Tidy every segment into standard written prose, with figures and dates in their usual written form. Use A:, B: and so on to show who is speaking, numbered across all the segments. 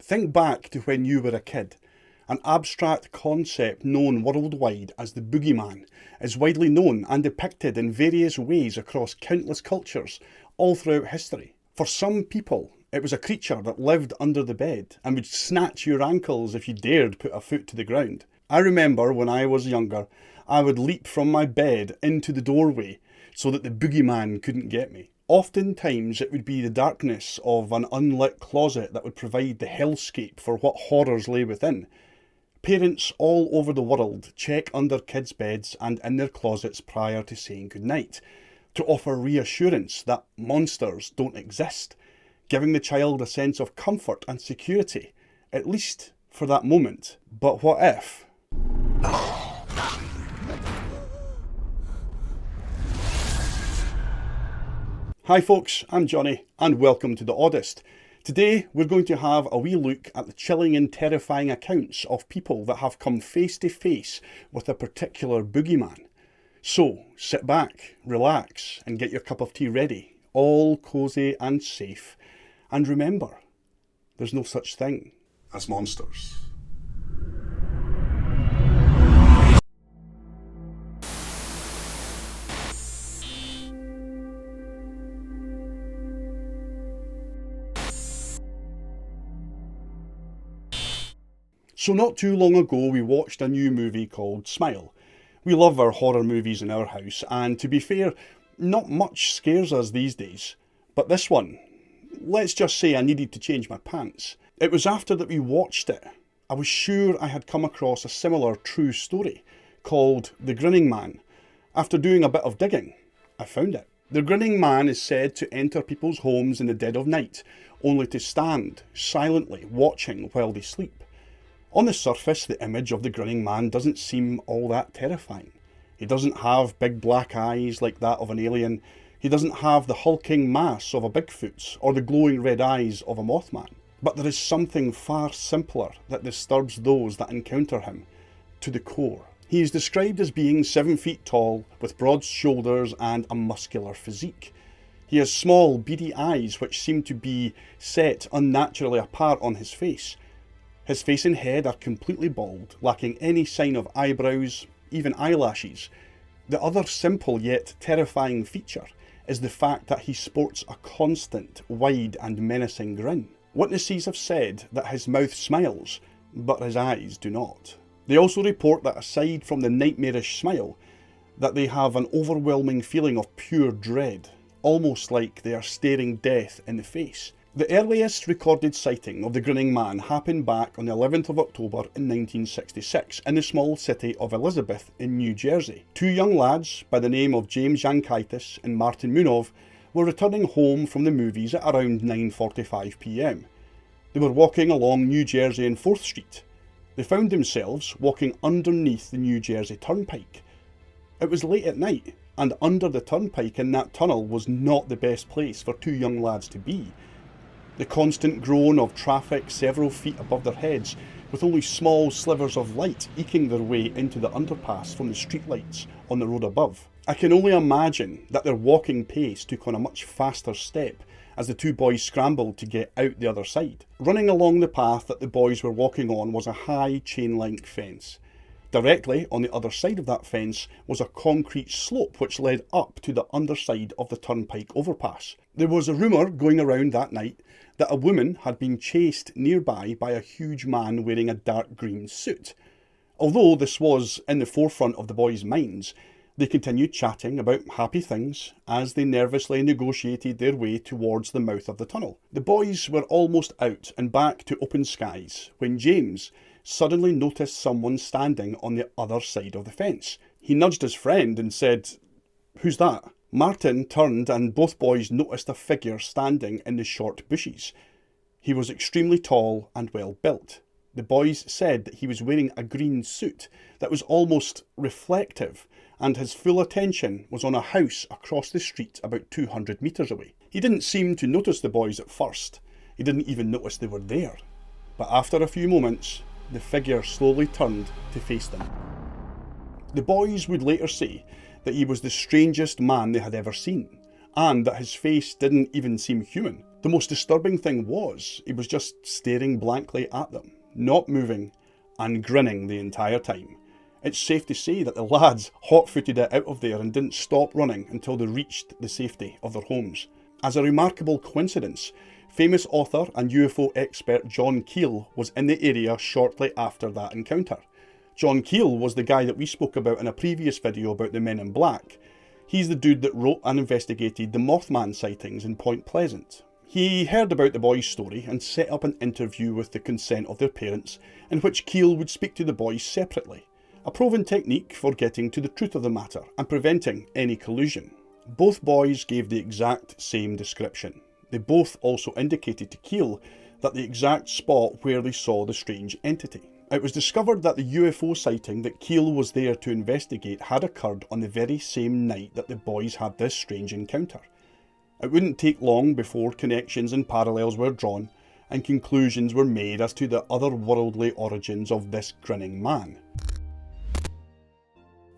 A: Think back to when you were a kid. An abstract concept known worldwide as the boogeyman is widely known and depicted in various ways across countless cultures all throughout history. For some people, it was a creature that lived under the bed and would snatch your ankles if you dared put a foot to the ground. I remember when I was younger, I would leap from my bed into the doorway so that the boogeyman couldn't get me. Oftentimes it would be the darkness of an unlit closet that would provide the hellscape for what horrors lay within. Parents all over the world check under kids' beds and in their closets prior to saying goodnight, to offer reassurance that monsters don't exist, giving the child a sense of comfort and security, at least for that moment. But what if? Hi folks, I'm Johnny and welcome to The Oddest. Today we're going to have a wee look at the chilling and terrifying accounts of people that have come face to face with a particular boogeyman. So sit back, relax and get your cup of tea ready, all cosy and safe. And remember, there's no such thing as monsters. So not too long ago we watched a new movie called Smile. We love our horror movies in our house, and to be fair, not much scares us these days. But this one, let's just say I needed to change my pants. It was after that we watched it, I was sure I had come across a similar true story called The Grinning Man. After doing a bit of digging, I found it. The Grinning Man is said to enter people's homes in the dead of night, only to stand silently watching while they sleep. On the surface, the image of the Grinning Man doesn't seem all that terrifying. He doesn't have big black eyes like that of an alien. He doesn't have the hulking mass of a bigfoot or the glowing red eyes of a mothman. But there is something far simpler that disturbs those that encounter him to the core. He is described as being 7 feet tall, with broad shoulders and a muscular physique. He has small, beady eyes which seem to be set unnaturally apart on his face. His face and head are completely bald, lacking any sign of eyebrows, even eyelashes. The other simple yet terrifying feature is the fact that he sports a constant, wide and menacing grin. Witnesses have said that his mouth smiles, but his eyes do not. They also report that aside from the nightmarish smile, that they have an overwhelming feeling of pure dread, almost like they are staring death in the face. The earliest recorded sighting of the Grinning Man happened back on the 11th of October in 1966 in the small city of Elizabeth in New Jersey. Two young lads by the name of James Yankaitis and Martin Munov were returning home from the movies at around 9:45 p.m. They were walking along New Jersey and 4th Street. They found themselves walking underneath the New Jersey Turnpike. It was late at night, and under the turnpike in that tunnel was not the best place for two young lads to be. The constant groan of traffic several feet above their heads, with only small slivers of light eking their way into the underpass from the streetlights on the road above. I can only imagine that their walking pace took on a much faster step as the two boys scrambled to get out the other side. Running along the path that the boys were walking on was a high chain-link fence. Directly on the other side of that fence was a concrete slope which led up to the underside of the turnpike overpass. There was a rumour going around that night that a woman had been chased nearby by a huge man wearing a dark green suit. Although this was in the forefront of the boys' minds, they continued chatting about happy things as they nervously negotiated their way towards the mouth of the tunnel. The boys were almost out and back to open skies when James suddenly noticed someone standing on the other side of the fence. He nudged his friend and said, "Who's that?" Martin turned and both boys noticed a figure standing in the short bushes. He was extremely tall and well built. The boys said that he was wearing a green suit that was almost reflective, and his full attention was on a house across the street about 200 metres away. He didn't seem to notice the boys at first. He didn't even notice they were there. But after a few moments, the figure slowly turned to face them. The boys would later say that he was the strangest man they had ever seen, and that his face didn't even seem human. The most disturbing thing was, he was just staring blankly at them, not moving, and grinning the entire time. It's safe to say that the lads hot-footed it out of there and didn't stop running until they reached the safety of their homes. As a remarkable coincidence, famous author and UFO expert John Keel was in the area shortly after that encounter. John Keel was the guy that we spoke about in a previous video about the Men in Black. He's the dude that wrote and investigated the Mothman sightings in Point Pleasant. He heard about the boys' story and set up an interview with the consent of their parents, in which Keel would speak to the boys separately. A proven technique for getting to the truth of the matter and preventing any collusion. Both boys gave the exact same description. They both also indicated to Keel that the exact spot where they saw the strange entity. It was discovered that the UFO sighting that Keel was there to investigate had occurred on the very same night that the boys had this strange encounter. It wouldn't take long before connections and parallels were drawn and conclusions were made as to the otherworldly origins of this grinning man.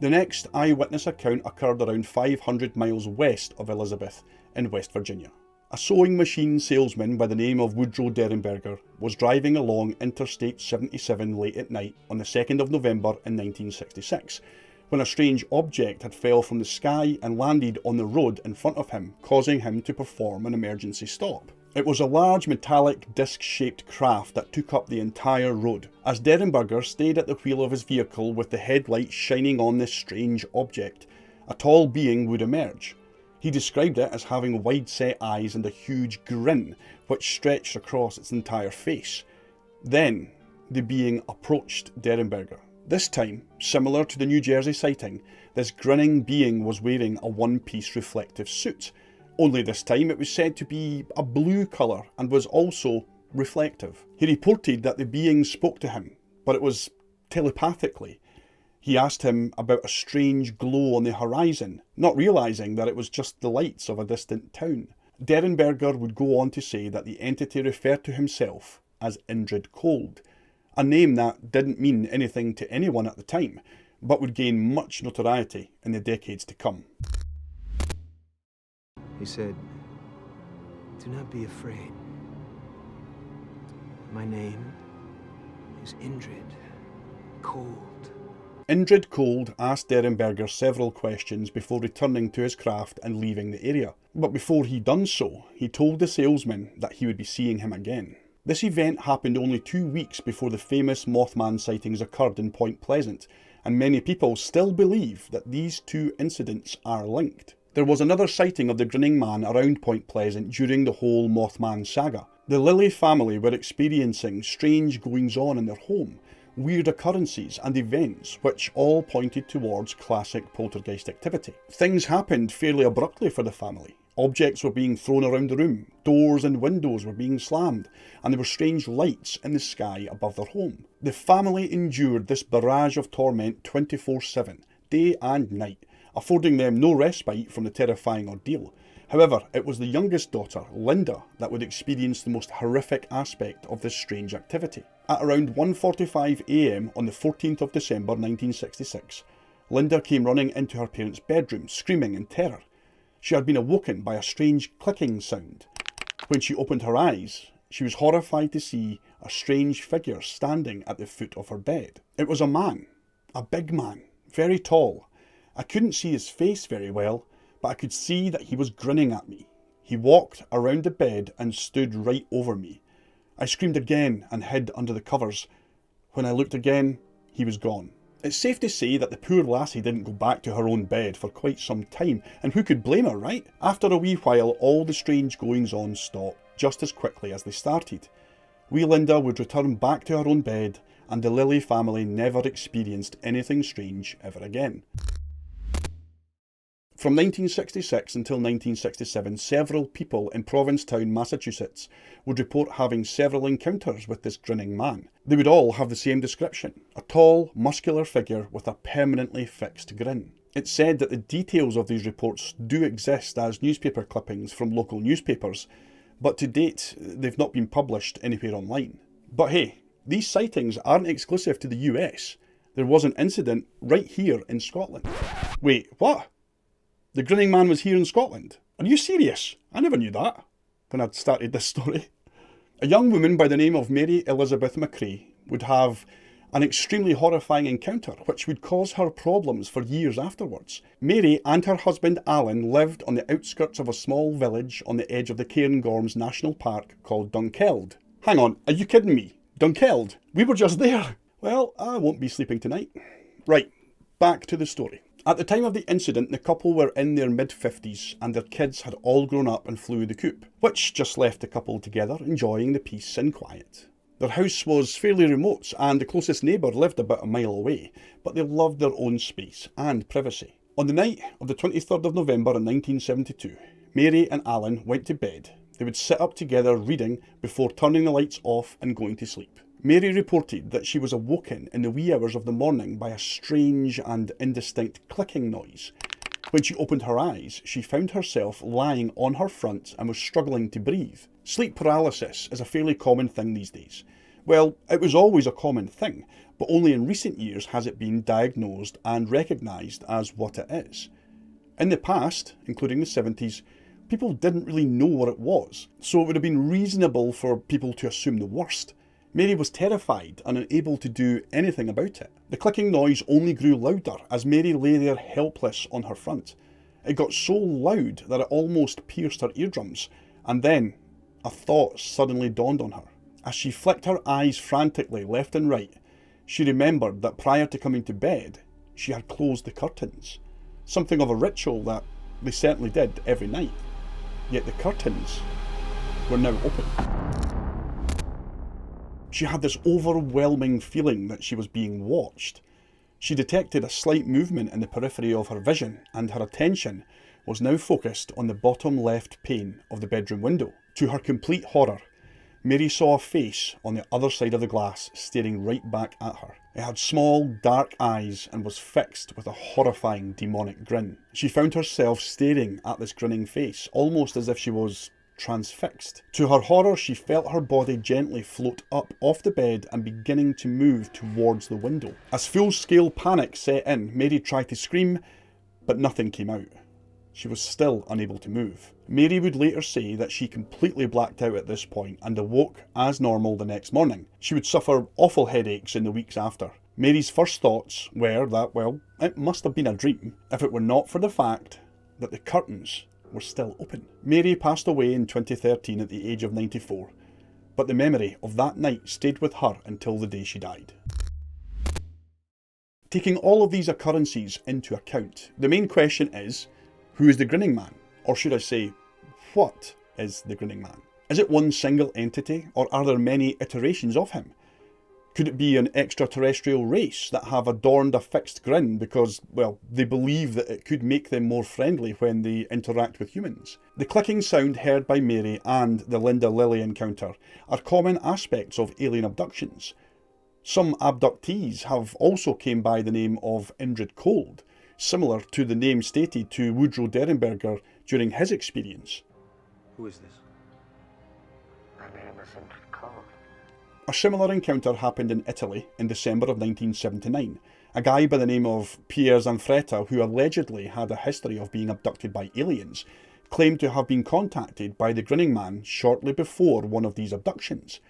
A: The next eyewitness account occurred around 500 miles west of Elizabeth in West Virginia. A sewing machine salesman by the name of Woodrow Derenberger was driving along Interstate 77 late at night on the 2nd of November in 1966, when a strange object had fell from the sky and landed on the road in front of him, causing him to perform an emergency stop. It was a large metallic disc-shaped craft that took up the entire road, as Derenberger stayed at the wheel of his vehicle with the headlights shining on this strange object. A tall being would emerge. He described it as having wide-set eyes and a huge grin which stretched across its entire face. Then, the being approached Derenberger. This time, similar to the New Jersey sighting, this grinning being was wearing a one-piece reflective suit. Only this time it was said to be a blue colour and was also reflective. He reported that the being spoke to him, but it was telepathically. He asked him about a strange glow on the horizon, not realising that it was just the lights of a distant town. Derenberger would go on to say that the entity referred to himself as Indrid Cold, a name that didn't mean anything to anyone at the time, but would gain much notoriety in the decades to come.
B: He said, "Do not be afraid. My name is Indrid Cold."
A: Indrid Cold asked Derenberger several questions before returning to his craft and leaving the area. But before he done so, he told the salesman that he would be seeing him again. This event happened only 2 weeks before the famous Mothman sightings occurred in Point Pleasant, and many people still believe that these two incidents are linked. There was another sighting of the grinning man around Point Pleasant during the whole Mothman saga. The Lilly family were experiencing strange goings-on in their home, weird occurrences and events which all pointed towards classic poltergeist activity. Things happened fairly abruptly for the family. Objects were being thrown around the room, doors and windows were being slammed, and there were strange lights in the sky above their home. The family endured this barrage of torment 24/7, day and night, affording them no respite from the terrifying ordeal. However, it was the youngest daughter, Linda, that would experience the most horrific aspect of this strange activity. At around 1:45 AM on the 14th of December 1966, Linda came running into her parents' bedroom, screaming in terror. She had been awoken by a strange clicking sound. When she opened her eyes, she was horrified to see a strange figure standing at the foot of her bed. It was a man, a big man, very tall. I couldn't see his face very well, but I could see that he was grinning at me. He walked around the bed and stood right over me. I screamed again and hid under the covers. When I looked again, he was gone. It's safe to say that the poor lassie didn't go back to her own bed for quite some time, and who could blame her, right? After a wee while, all the strange goings-on stopped, just as quickly as they started. Wee Linda would return back to her own bed, and the Lilly family never experienced anything strange ever again. From 1966 until 1967, several people in Provincetown, Massachusetts would report having several encounters with this grinning man. They would all have the same description: a tall, muscular figure with a permanently fixed grin. It's said that the details of these reports do exist as newspaper clippings from local newspapers, but to date they've not been published anywhere online. But hey, these sightings aren't exclusive to the US. There was an incident right here in Scotland. Wait, what? The grinning man was here in Scotland? Are you serious? I never knew that when I'd started this story. A young woman by the name of Mary Elizabeth McCrae would have an extremely horrifying encounter which would cause her problems for years afterwards. Mary and her husband Alan lived on the outskirts of a small village on the edge of the Cairngorms National Park called Dunkeld. Hang on, are you kidding me? Dunkeld? We were just there. Well, I won't be sleeping tonight. Right, back to the story. At the time of the incident, the couple were in their mid-50s and their kids had all grown up and flew the coop, which just left the couple together enjoying the peace and quiet. Their house was fairly remote and the closest neighbour lived about a mile away, but they loved their own space and privacy. On the night of the 23rd of November in 1972, Mary and Alan went to bed. They would sit up together reading before turning the lights off and going to sleep. Mary reported that she was awoken in the wee hours of the morning by a strange and indistinct clicking noise. When she opened her eyes, she found herself lying on her front and was struggling to breathe. Sleep paralysis is a fairly common thing these days. Well, it was always a common thing, but only in recent years has it been diagnosed and recognised as what it is. In the past, including the 70s, people didn't really know what it was, so it would have been reasonable for people to assume the worst. Mary was terrified and unable to do anything about it. The clicking noise only grew louder as Mary lay there helpless on her front. It got so loud that it almost pierced her eardrums, and then a thought suddenly dawned on her. As she flicked her eyes frantically left and right, she remembered that prior to coming to bed, she had closed the curtains. Something of a ritual that they certainly did every night. Yet the curtains were now open. She had this overwhelming feeling that she was being watched. She detected a slight movement in the periphery of her vision, and her attention was now focused on the bottom left pane of the bedroom window. To her complete horror, Mary saw a face on the other side of the glass staring right back at her. It had small, dark eyes and was fixed with a horrifying demonic grin. She found herself staring at this grinning face, almost as if she was transfixed. To her horror, she felt her body gently float up off the bed and beginning to move towards the window. As full-scale panic set in, Mary tried to scream, but nothing came out. She was still unable to move. Mary would later say that she completely blacked out at this point and awoke as normal the next morning. She would suffer awful headaches in the weeks after. Mary's first thoughts were that, well, it must have been a dream, if it were not for the fact that the curtains were still open. Mary passed away in 2013 at the age of 94, but the memory of that night stayed with her until the day she died. Taking all of these occurrences into account, the main question is, who is the Grinning Man? Or should I say, what is the Grinning Man? Is it one single entity, or are there many iterations of him? Could it be an extraterrestrial race that have adorned a fixed grin because, well, they believe that it could make them more friendly when they interact with humans? The clicking sound heard by Mary and the Linda Lilly encounter are common aspects of alien abductions. Some abductees have also came by the name of Indrid Cold, similar to the name stated to Woodrow Derenberger during his experience.
B: Who is this?
C: My name is Indrid Cold.
A: A similar encounter happened in Italy in December of 1979. A guy by the name of Pier Zanfretta, who allegedly had a history of being abducted by aliens, claimed to have been contacted by the Grinning Man shortly before one of these abductions.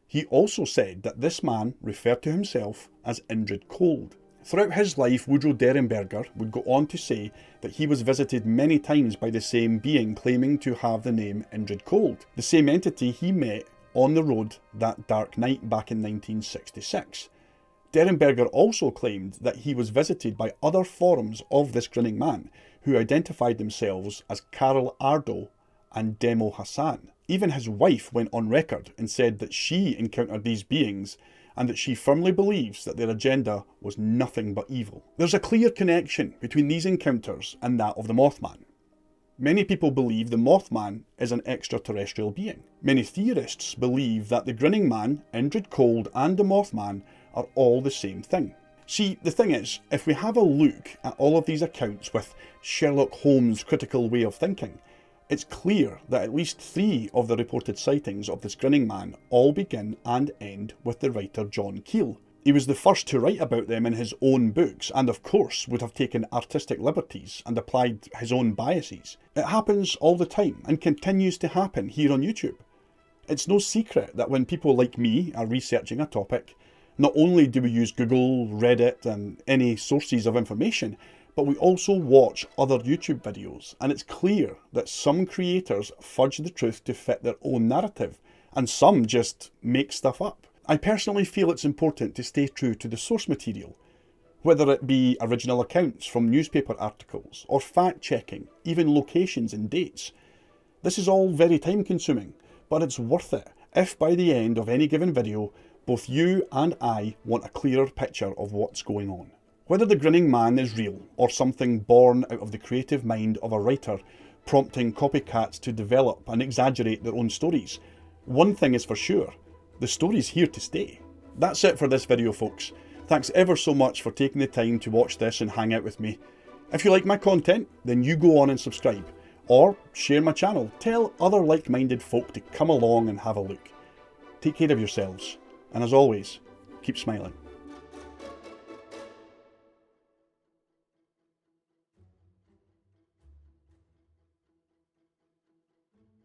A: He also said that this man referred to himself as Indrid Cold. Throughout his life, Woodrow Derenberger would go on to say that he was visited many times by the same being claiming to have the name Indrid Cold, the same entity he met on the road that dark night back in 1966. Derenberger also claimed that he was visited by other forms of this Grinning Man, who identified themselves as Carol Ardo and Demo Hassan. Even his wife went on record and said that she encountered these beings and that she firmly believes that their agenda was nothing but evil. There's a clear connection between these encounters and that of the Mothman. Many people believe the Mothman is an extraterrestrial being. Many theorists believe that the Grinning Man, Indrid Cold and the Mothman are all the same thing. See, the thing is, if we have a look at all of these accounts with Sherlock Holmes' critical way of thinking, it's clear that at least 3 of the reported sightings of this Grinning Man all begin and end with the writer John Keel. He was the first to write about them in his own books, and of course would have taken artistic liberties and applied his own biases. It happens all the time and continues to happen here on YouTube. It's no secret that when people like me are researching a topic, not only do we use Google, Reddit and any sources of information, but we also watch other YouTube videos, and it's clear that some creators fudge the truth to fit their own narrative, and some just make stuff up. I personally feel it's important to stay true to the source material, whether it be original accounts from newspaper articles, or fact-checking, even locations and dates. This is all very time consuming, but it's worth it if by the end of any given video, both you and I want a clearer picture of what's going on. Whether the grinning man is real, or something born out of the creative mind of a writer, prompting copycats to develop and exaggerate their own stories, one thing is for sure: the story's here to stay. That's it for this video, folks. Thanks ever so much for taking the time to watch this and hang out with me. If you like my content, then you go on and subscribe, or share my channel. Tell other like-minded folk to come along and have a look. Take care of yourselves, and as always, keep smiling.